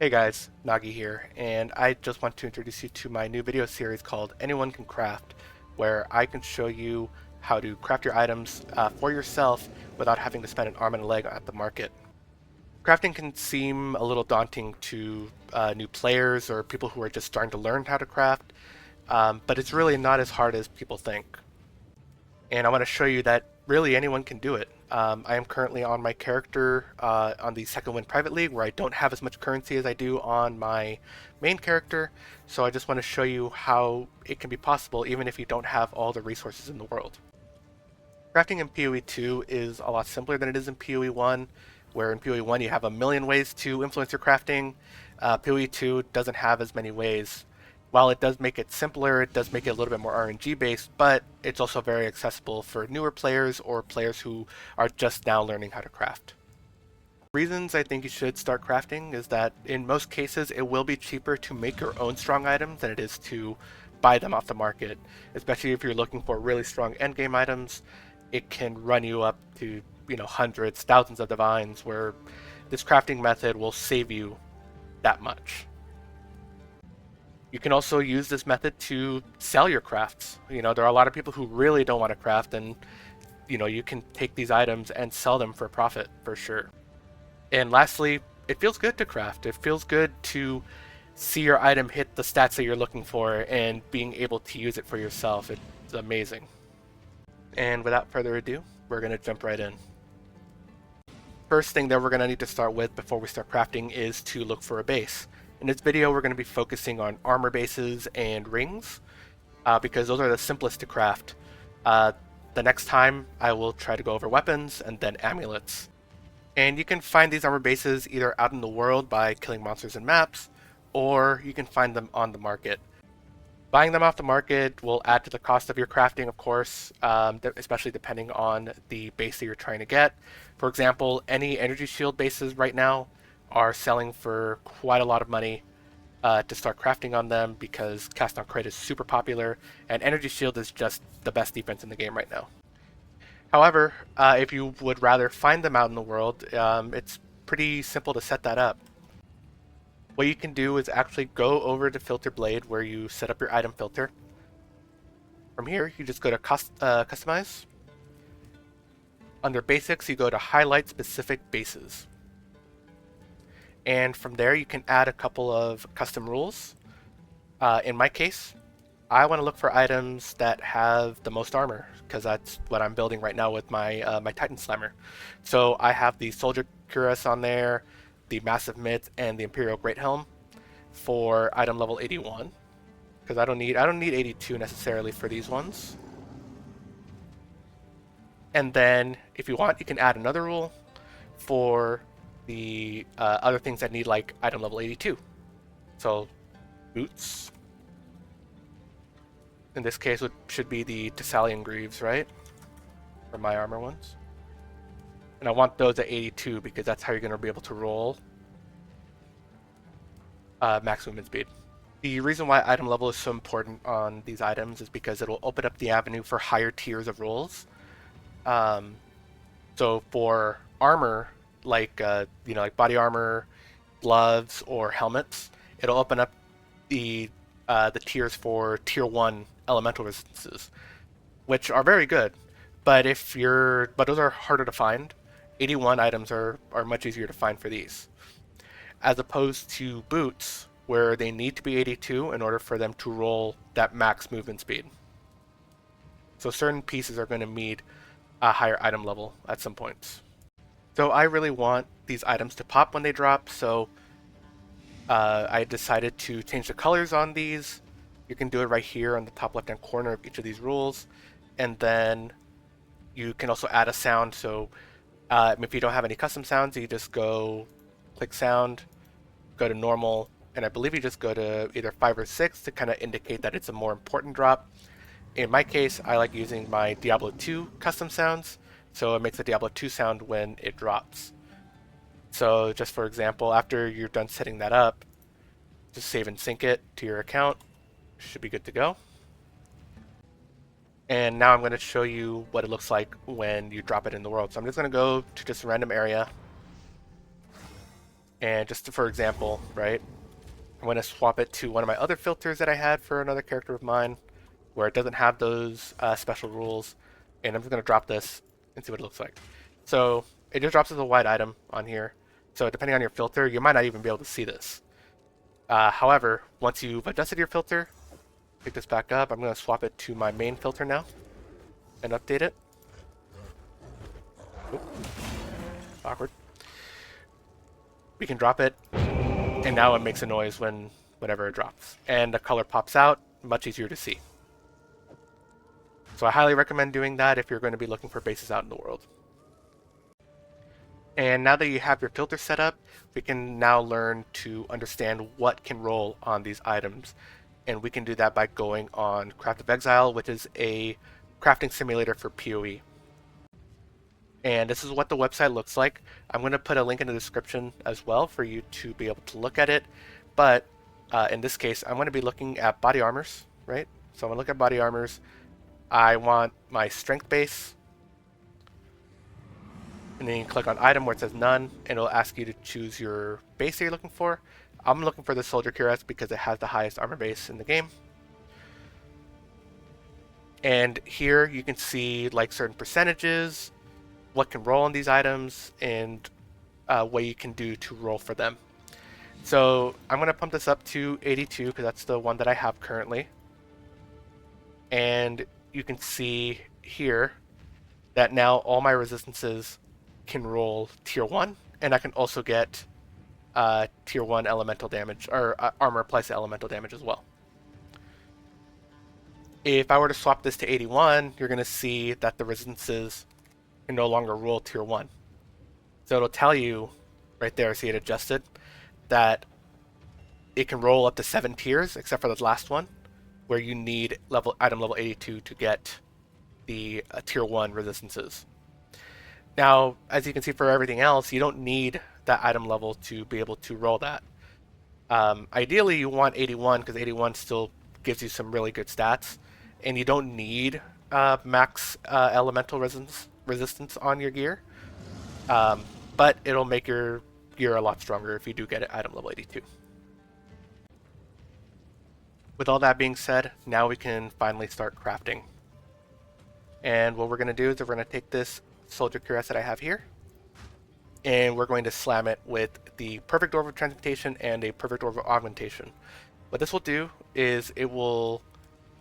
Hey guys, Nagi here, and I just want to introduce you to my new video series called Anyone Can Craft, where I can show you how to craft your items for yourself without having to spend an arm and a leg at the market. Crafting can seem a little daunting to new players or people who are just starting to learn how to craft, but it's really not as hard as people think. And I want to show you that really anyone can do it. I am currently on my character on the Second Wind Private League where I don't have as much currency as I do on my main character, so I just want to show you how it can be possible even if you don't have all the resources in the world. Crafting in PoE 2 is a lot simpler than it is in PoE 1, where in PoE 1 you have a million ways to influence your crafting. PoE 2 doesn't have as many ways. While it does make it simpler, it does make it a little bit more RNG based, but it's also very accessible for newer players or players who are just now learning how to craft. Reasons I think you should start crafting is that in most cases it will be cheaper to make your own strong items than it is to buy them off the market, especially if you're looking for really strong endgame items. It can run you up to hundreds, thousands of divines, where this crafting method will save you that much. You can also use this method to sell your crafts. There are a lot of people who really don't want to craft, and you can take these items and sell them for profit for sure. And lastly, it feels good to craft. It feels good to see your item hit the stats that you're looking for and being able to use it for yourself. It's amazing. And without further ado, we're going to jump right in. First thing that we're going to need to start with before we start crafting is to look for a base. In this video, we're going to be focusing on armor bases and rings, because those are the simplest to craft. The next time, I will try to go over weapons and then amulets. And you can find these armor bases either out in the world by killing monsters in maps, or you can find them on the market. Buying them off the market will add to the cost of your crafting, of course, especially depending on the base that you're trying to get. For example, any energy shield bases right now are selling for quite a lot of money to start crafting on them because Cast on Crit is super popular, and energy shield is just the best defense in the game right now. However, if you would rather find them out in the world, it's pretty simple to set that up. What you can do is actually go over to Filter Blade where you set up your item filter. From here, you just go to Customize. Under Basics, you go to Highlight Specific Bases. And from there, you can add a couple of custom rules. In my case, I want to look for items that have the most armor, because that's what I'm building right now with my my Titan Slammer. So I have the Soldier Cuirass on there, the Massive Mitts, and the Imperial Great Helm for item level 81, because I don't need 82 necessarily for these ones. And then if you want, you can add another rule for the other things that need like item level 82. So boots. In this case, it should be the Thessalian Greaves, right? For my armor ones. And I want those at 82 because that's how you're going to be able to roll max movement speed. The reason why item level is so important on these items is because it'll open up the avenue for higher tiers of rolls. So for armor, like like body armor, gloves, or helmets, it'll open up the tiers for tier 1 elemental resistances, which are very good. But those are harder to find. 81 items are much easier to find for these, as opposed to boots, where they need to be 82 in order for them to roll that max movement speed. So certain pieces are going to need a higher item level at some points. So I really want these items to pop when they drop, so I decided to change the colors on these. You can do it right here on the top left hand corner of each of these rules, and then you can also add a sound. So if you don't have any custom sounds, you just go click sound, go to normal, and I believe you just go to either 5 or 6 to kind of indicate that it's a more important drop. In my case, I like using my Diablo 2 custom sounds, so it makes a Diablo 2 sound when it drops. So just for example, after you're done setting that up, just save and sync it to your account. Should be good to go. And now I'm going to show you what it looks like when you drop it in the world. So I'm just going to go to just a random area, And just for example, right, I'm going to swap it to one of my other filters that I had for another character of mine, where it doesn't have those special rules. And I'm just going to drop this and see what it looks like. So it just drops as a white item on here. So depending on your filter, you might not even be able to see this. However, once you've adjusted your filter, pick this back up. I'm going to swap it to my main filter now and update it. Oop. Awkward. We can drop it, and now it makes a noise whenever it drops. And the color pops out, much easier to see. So I highly recommend doing that if you're going to be looking for bases out in the world. And now that you have your filter set up, we can now learn to understand what can roll on these items. And we can do that by going on Craft of Exile, which is a crafting simulator for PoE. And this is what the website looks like. I'm going to put a link in the description as well for you to be able to look at it. But in this case, I'm going to be looking at body armors, right? So I'm going to look at body armors. I want my strength base. And then you click on item where it says none, and it'll ask you to choose your base that you're looking for. I'm looking for the Soldier Cuirass because it has the highest armor base in the game. And here you can see like certain percentages, what can roll on these items, and what you can do to roll for them. So I'm going to pump this up to 82 because that's the one that I have currently. And you can see here that now all my resistances can roll tier 1, and I can also get tier 1 elemental damage, or armor applies to elemental damage as well. If I were to swap this to 81, you're going to see that the resistances can no longer roll tier 1. So it'll tell you right there, see it adjusted, that it can roll up to 7 tiers, except for the last one, where you need item level 82 to get the tier 1 resistances. Now, as you can see for everything else, you don't need that item level to be able to roll that. Ideally, you want 81 because 81 still gives you some really good stats, and you don't need max elemental resistance on your gear. But it'll make your gear a lot stronger if you do get it item level 82. With all that being said, now we can finally start crafting. And what we're going to do is we're going to take this Soldier Cuirass that I have here, and we're going to slam it with the Perfect Orb of Transmutation and a Perfect Orb of Augmentation. What this will do is it will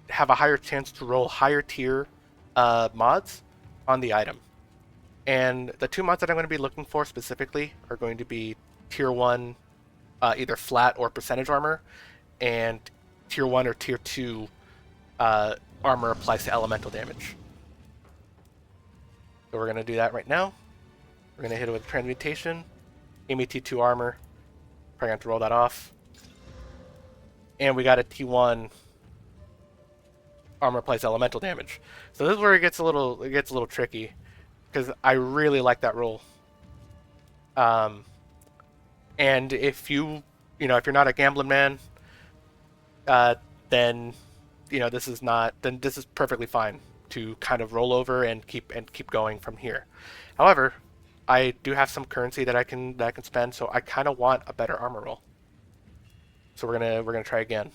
have a higher chance to roll higher tier mods on the item. And the two mods that I'm going to be looking for specifically are going to be tier 1 either flat or percentage armor, and tier 1 or tier 2 armor applies to elemental damage. So we're going to do that right now. We're going to hit it with Transmutation, T2 armor. Probably going to have to roll that off. And we got a T1 armor applies elemental damage. So this is where it gets a little tricky, because I really like that roll. And if you're not a gambling man, then this is perfectly fine to kind of roll over and keep going from here. However, I do have some currency that I can spend, so I kind of want a better armor roll. So we're gonna try again.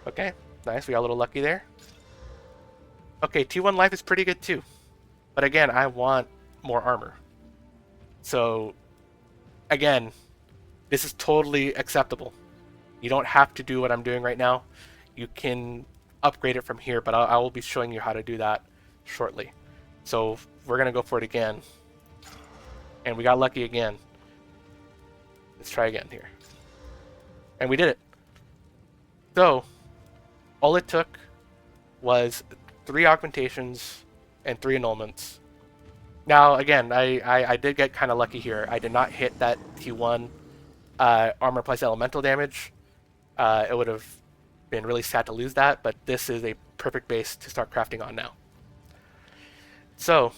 Okay, nice. We got a little lucky there. Okay, T1 life is pretty good too, but again, I want more armor. So again, this is totally acceptable. You don't have to do what I'm doing right now. You can upgrade it from here, but I will be showing you how to do that shortly. So we're going to go for it again. And we got lucky again. Let's try again here. And we did it. So all it took was 3 augmentations and 3 annulments. Now again, I did get kind of lucky here. I did not hit that T1 armor plus elemental damage. It would have been really sad to lose that, but this is a perfect base to start crafting on now. So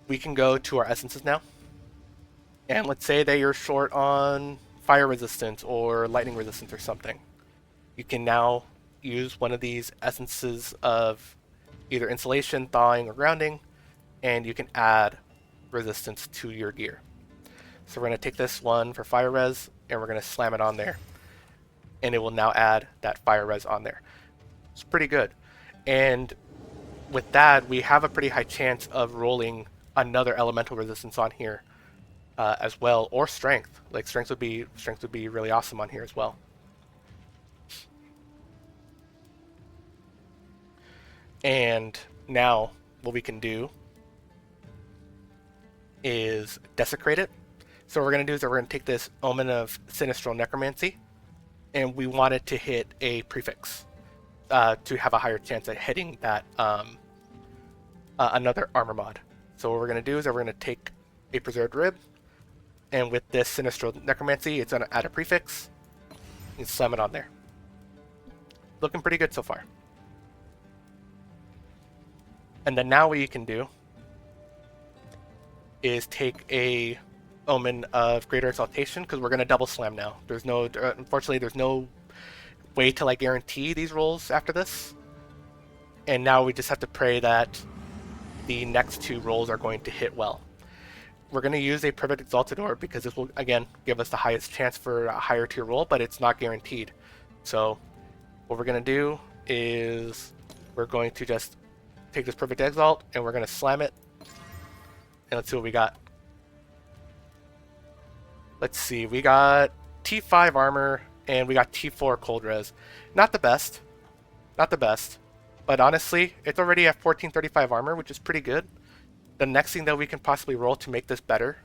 we can go to our essences now, and let's say that you're short on fire resistance or lightning resistance or something. You can now use one of these essences of either insulation, thawing, or grounding, and you can add resistance to your gear. So we're going to take this one for fire res, and we're going to slam it on there. And it will now add that fire res on there. It's pretty good. And with that, we have a pretty high chance of rolling another elemental resistance on here as well, or strength. Like strength would be really awesome on here as well. And now what we can do is desecrate it. So what we're going to do is we're going to take this Omen of Sinistral Necromancy, and we want it to hit a prefix to have a higher chance at hitting that another armor mod. So what we're going to do is we're going to take a Preserved Rib, and with this Sinistral Necromancy, it's going to add a prefix and slam it on there. Looking pretty good so far. And then now what you can do is take a Omen of Greater Exaltation, because we're going to double slam now. There's no, unfortunately, there's no way to like guarantee these rolls after this. And now we just have to pray that the next two rolls are going to hit well. We're going to use a Privet Exalted Orb because this will, again, give us the highest chance for a higher tier roll, but it's not guaranteed. So what we're going to do is we're going to just take this Perfect Exalt and we're going to slam it. And let's see what we got. Let's see, we got T5 armor and we got T4 cold res. Not the best. Not the best. But honestly, it's already at 1435 armor, which is pretty good. The next thing that we can possibly roll to make this better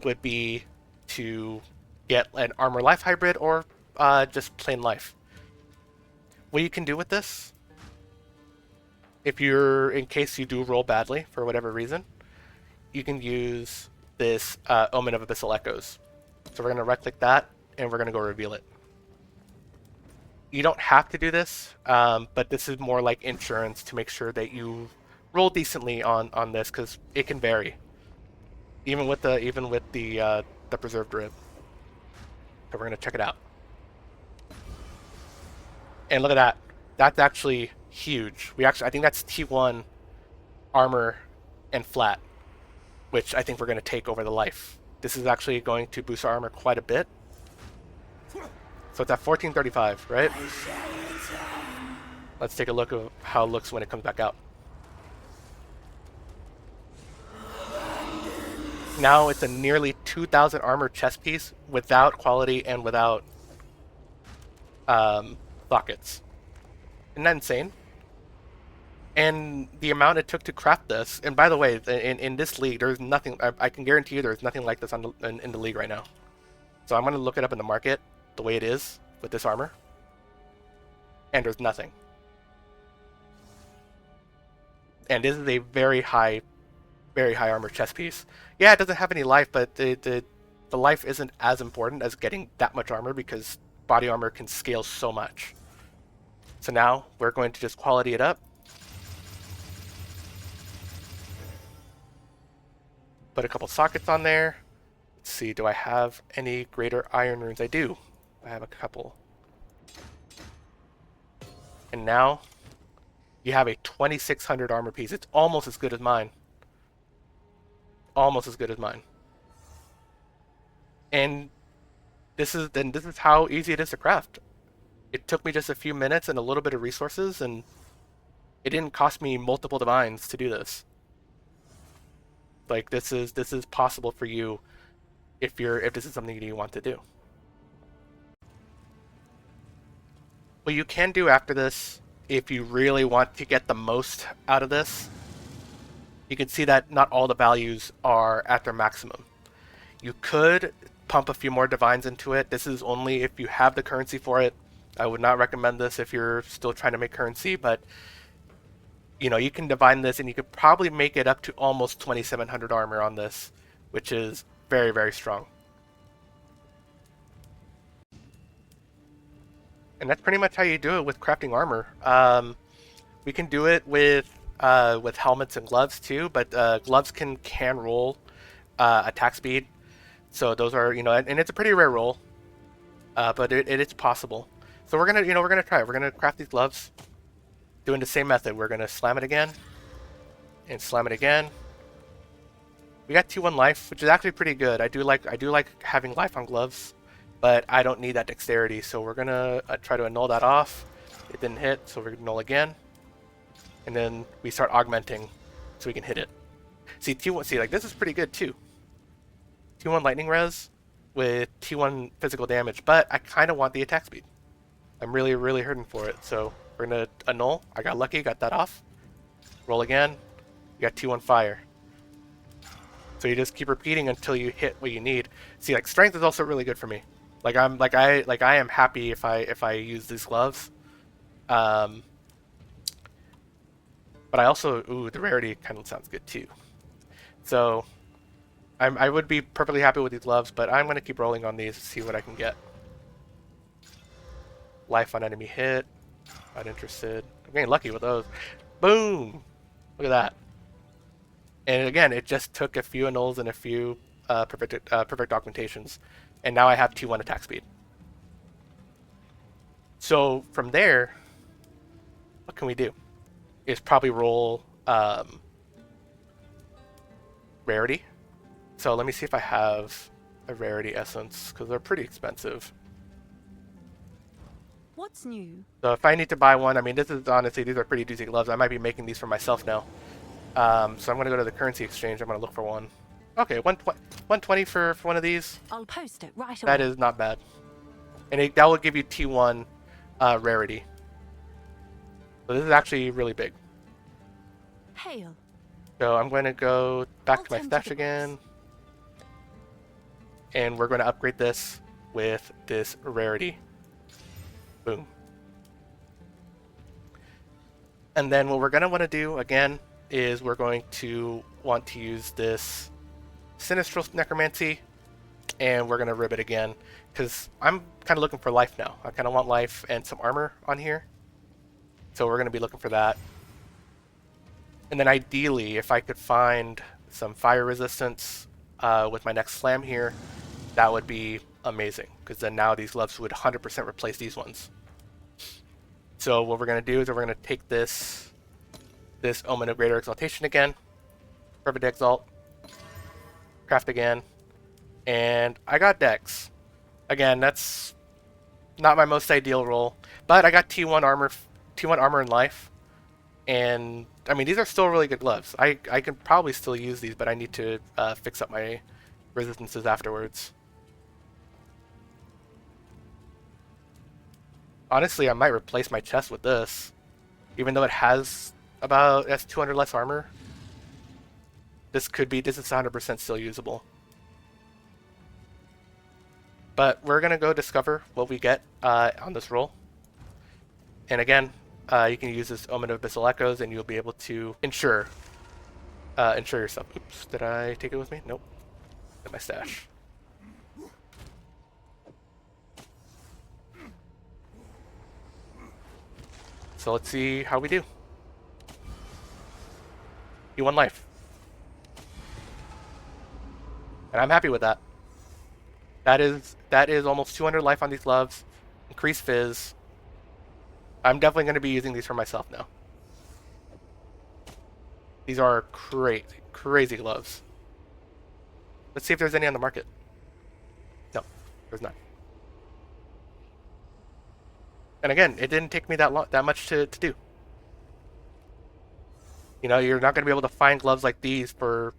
would be to get an armor life hybrid or just plain life. What you can do with this, if you're, in case you do roll badly for whatever reason, you can use this Omen of Abyssal Echoes. So we're going to right click that and we're going to go reveal it. You don't have to do this, but this is more like insurance to make sure that you roll decently on this, because it can vary, even with the Preserved Rib. So we're gonna check it out, and look at that. That's actually huge. I think that's T1 armor and flat, which I think we're gonna take over the life. This is actually going to boost our armor quite a bit. So it's at 1435, right? Let's take a look at how it looks when it comes back out. Now it's a nearly 2,000 armor chest piece without quality and without sockets. Isn't that insane? And the amount it took to craft this, and by the way, in this league, there's nothing, I can guarantee you there's nothing like this in the league right now. So I'm going to look it up in the market, the way it is with this armor, and there's nothing. And this is a very high armor chest piece. Yeah, it doesn't have any life, but the life isn't as important as getting that much armor, because body armor can scale so much. So now we're going to just quality it up. Put a couple sockets on there. Let's see, do I have any greater iron runes? I do. I have a couple. And now you have a 2600 armor piece. It's almost as good as mine. Almost as good as mine. And this is how easy it is to craft. It took me just a few minutes and a little bit of resources, and it didn't cost me multiple divines to do this. Like, this is possible for you if this is something you want to do. What you can do after this, if you really want to get the most out of this, you can see that not all the values are at their maximum. You could pump a few more divines into it. This is only if you have the currency for it. I would not recommend this if you're still trying to make currency, but you know, you can divine this and you could probably make it up to almost 2700 armor on this, which is very, very strong. And that's pretty much how you do it with crafting armor. We can do it with helmets and gloves too, but gloves can roll attack speed. So those are, you know, and it's a pretty rare roll, but it is possible. So we're gonna try it. We're gonna craft these gloves, doing the same method. We're gonna slam it again, and slam it again, We got 2-1 life, which is actually pretty good. I do like having life on gloves, but I don't need that dexterity, so we're gonna try to annul that off. It didn't hit, so we're gonna annul again, and then we start augmenting so we can hit it. See T1. See, like this is pretty good too. T1 lightning res with T1 physical damage, but I kind of want the attack speed. I'm really hurting for it, so we're gonna annul. I got lucky, got that off. Roll again. You got T1 fire. So you just keep repeating until you hit what you need. See, like strength is also really good for me. I am happy if I use these gloves. But I also the rarity kind of sounds good too. So I would be perfectly happy with these gloves, but I'm gonna keep rolling on these to see what I can get. Life on enemy hit. Not interested. I'm getting lucky with those. Boom! Look at that. And again, it just took a few annuls and a few perfect augmentations, and now I have T1 attack speed. So from there, what can we do? Is probably roll rarity. So let me see if I have a rarity essence, because they're pretty expensive. What's new? So if I need to buy one, I mean, this is honestly, these are pretty doozy gloves. I might be making these for myself now. So I'm going to go to the currency exchange. I'm going to look for one. Okay, 120 for one of these. I'll post it right away. That is not bad. And that will give you T1 rarity. So this is actually really big. Hail. So I'm going to go back to my stash again. And we're going to upgrade this with this rarity. Boom. And then what we're going to want to do, again, is we're going to want to use this Sinistral Necromancy, and we're going to rib it again, because I'm kind of looking for life now. I kind of want life and some armor on here. So we're going to be looking for that. And then ideally, if I could find some fire resistance with my next slam here, that would be amazing, because then now these gloves would 100% replace these ones. So what we're going to do is we're going to take this Omen of Greater Exaltation again, Perfect Exalt, craft again, and I got Dex. Again, that's not my most ideal roll, but I got T1 armor and life, and I mean these are still really good gloves. I can probably still use these, but I need to fix up my resistances afterwards. Honestly, I might replace my chest with this, even though it has 200 less armor. This is 100% still usable. But we're gonna go discover what we get on this roll. And again, you can use this Omen of Abyssal Echoes, and you'll be able to ensure yourself. Oops, did I take it with me? Nope. At my stash. So let's see how we do. You won life. And I'm happy with that. That is almost 200 life on these gloves. Increased fizz. I'm definitely going to be using these for myself now. These are crazy gloves. Let's see if there's any on the market. No, there's none. And again, it didn't take me that much to do. You know, you're not going to be able to find gloves like these for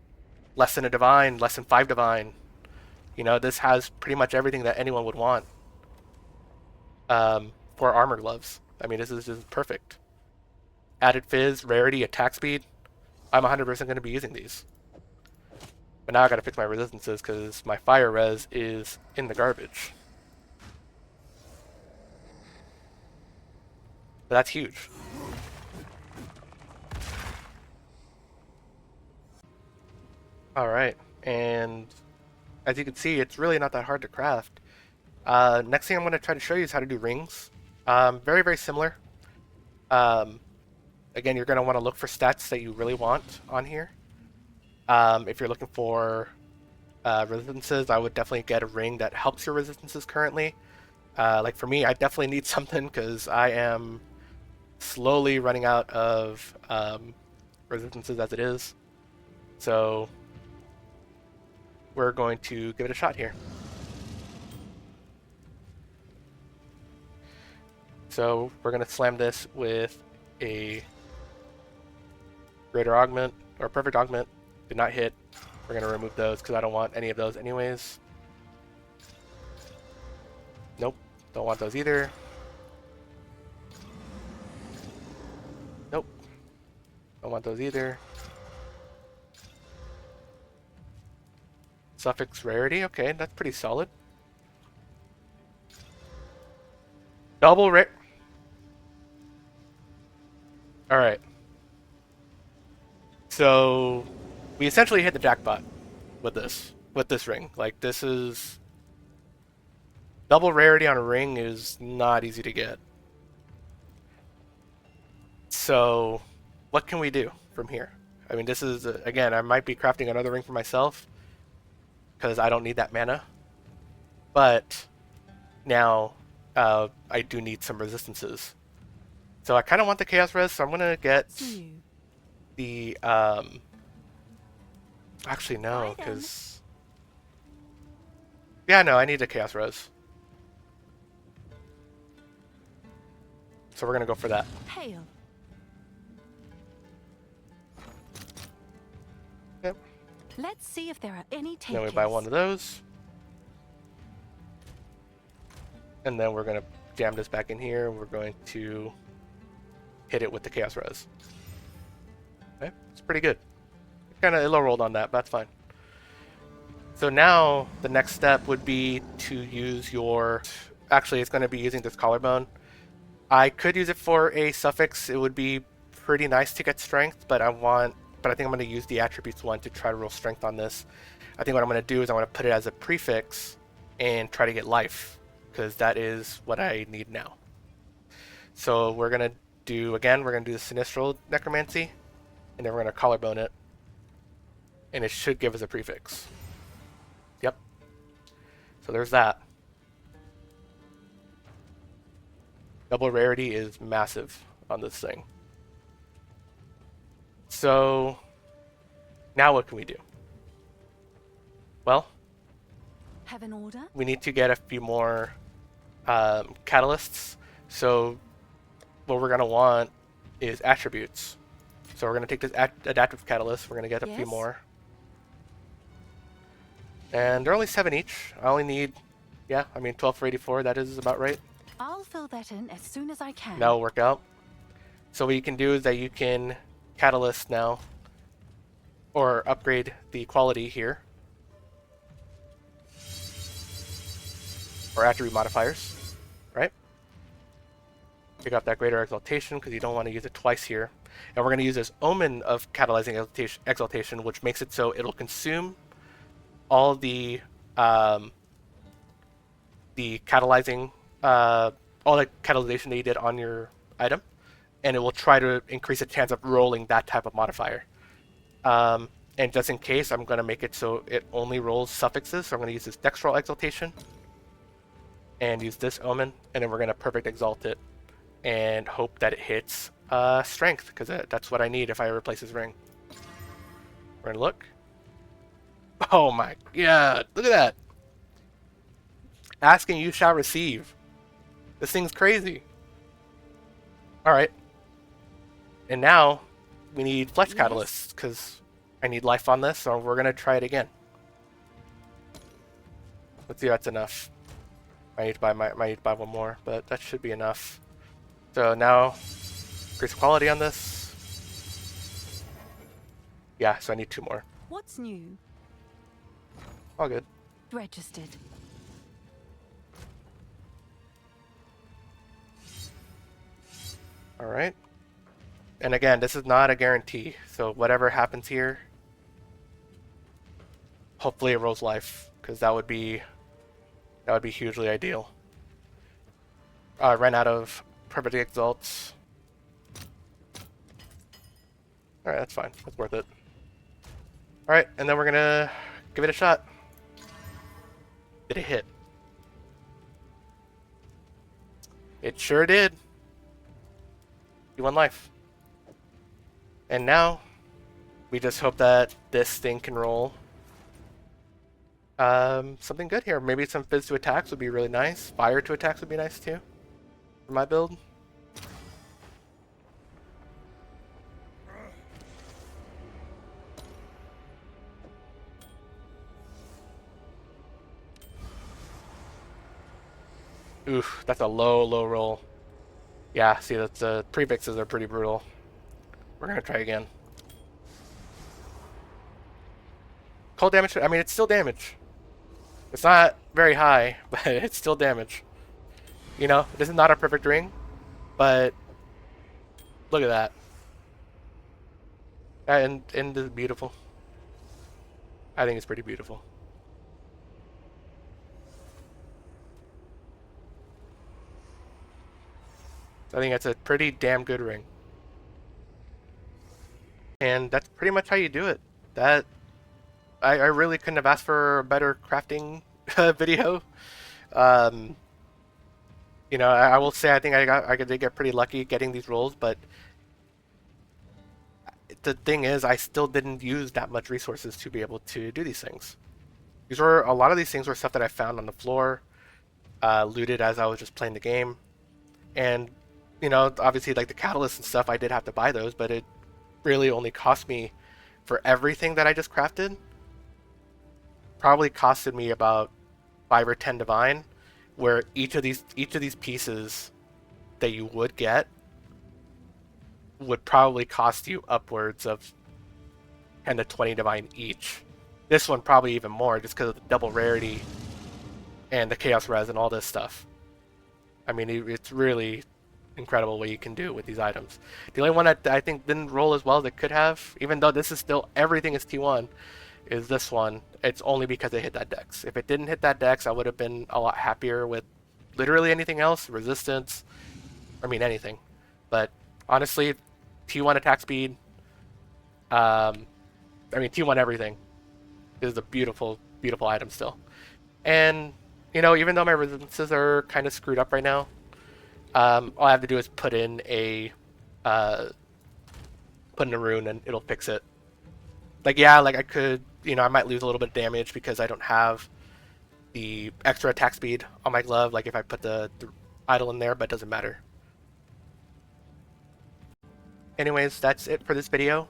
less than a divine, less than 5 divine. You know, this has pretty much everything that anyone would want for armor gloves. I mean, this is just perfect. Added fizz, rarity, attack speed. I'm 100% going to be using these. But now I got to fix my resistances because my fire res is in the garbage. But that's huge. Alright, and as you can see, it's really not that hard to craft. Next thing I'm going to try to show you is how to do rings. Very similar. Again, you're going to want to look for stats that you really want on here. If you're looking for resistances, I would definitely get a ring that helps your resistances currently. Like for me, I definitely need something because I am slowly running out of resistances as it is. So we're going to give it a shot here. So we're going to slam this with a greater augment, or perfect augment. Did not hit. We're going to remove those because I don't want any of those anyways. Nope, don't want those either. Nope, don't want those either. Suffix rarity, okay, that's pretty solid. Double rare. Alright. So we essentially hit the jackpot with this ring. Like, this is double rarity on a ring is not easy to get. So what can we do from here? I mean, this is again, I might be crafting another ring for myself because I don't need that mana, but now I do need some resistances. So I kind of want the chaos res, so I'm gonna get the actually no, because yeah, no, I need the chaos res. So we're gonna go for that. Hail. Yep. Let's see if there are any takers. Then we buy one of those. And then we're gonna jam this back in here. We're going to hit it with the chaos res. Okay, it's pretty good. Kind of low rolled on that, but that's fine. So now the next step would be to use your. Actually, it's going to be using this collarbone. I could use it for a suffix. It would be pretty nice to get strength, but I think I'm going to use the attributes one to try to roll strength on this. I think what I'm going to do is I'm going to put it as a prefix and try to get life, because that is what I need now. So we're going to do, again, we're going to do the Sinistral Necromancy, and then we're going to collarbone it, and it should give us a prefix. Yep. So there's that. Double rarity is massive on this thing. So now what can we do? Well, Have an order? we need to get a few more catalysts. So what we're going to want is attributes. So we're going to take this adaptive catalyst. We're going to get a few more. And they're only 7 each. I only need, 12 for 84. That is about right. I'll fill that in as soon as I can. That'll work out. So what you can do is that you can catalyst now, or upgrade the quality here, or attribute modifiers, right? Pick up that greater exaltation because you don't want to use it twice here. And we're going to use this omen of catalyzing exaltation, which makes it so it'll consume all the catalyzing, all the catalyzation that you did on your item, and it will try to increase the chance of rolling that type of modifier. And just in case, I'm going to make it so it only rolls suffixes. So I'm going to use this Dextral Exaltation and use this omen, and then we're going to perfect exalt it and hope that it hits strength, because that's what I need if I replace his ring. We're going to look. Oh my god, look at that. Asking you shall receive. This thing's crazy. Alright. And now we need flesh catalysts, because I need life on this, so we're going to try it again. Let's see if that's enough. I need to buy one more, but that should be enough. So now, increase quality on this. Yeah, so I need 2 more. What's new? All good. Registered. Alright. And again, this is not a guarantee, so whatever happens here, hopefully it rolls life, because that would be hugely ideal. Ran out of perfect exalts. Alright, that's fine. That's worth it. Alright, and then we're gonna give it a shot. Did it hit? It sure did. You won life. And now, we just hope that this thing can roll something good here. Maybe some fizz to attacks would be really nice. Fire to attacks would be nice too for my build. Oof, that's a low roll. Yeah, see, that's the prefixes are pretty brutal. We're gonna try again. Cold damage, I mean, it's still damage. It's not very high, but it's still damage. You know, this is not a perfect ring, but look at that. And this is beautiful. I think it's pretty beautiful. I think that's a pretty damn good ring. And that's pretty much how you do it. That I really couldn't have asked for a better crafting video. Um, you know, I will say I think I did get pretty lucky getting these rolls, but the thing is, I still didn't use that much resources to be able to do these things. A lot of these things were stuff that I found on the floor, looted as I was just playing the game, and you know, obviously like the catalysts and stuff, I did have to buy those, but it really only cost me for everything that I just crafted. Probably costed me about 5 or 10 divine, where each of these pieces that you would get would probably cost you upwards of 10 to 20 divine each. This one probably even more, just because of the double rarity and the chaos res and all this stuff. I mean, it's really incredible what you can do with these items. The only one that I think didn't roll as well as it could have, even though this is still everything is T1, is this one. It's only because it hit that dex. If it didn't hit that dex, I would have been a lot happier with literally anything else, resistance, I mean anything. But honestly, T1 attack speed, I mean T1 everything is a beautiful, beautiful item still. And you know, even though my resistances are kind of screwed up right now, all I have to do is put in a rune and it'll fix it. Like yeah, like I could, you know, I might lose a little bit of damage because I don't have the extra attack speed on my glove. Like if I put the idol in there, but it doesn't matter. Anyways, that's it for this video.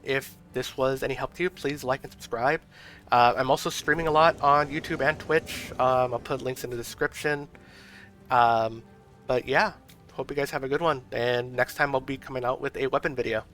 If this was any help to you, please like and subscribe. I'm also streaming a lot on YouTube and Twitch. I'll put links in the description. But yeah, hope you guys have a good one. And next time I'll be coming out with a weapon video.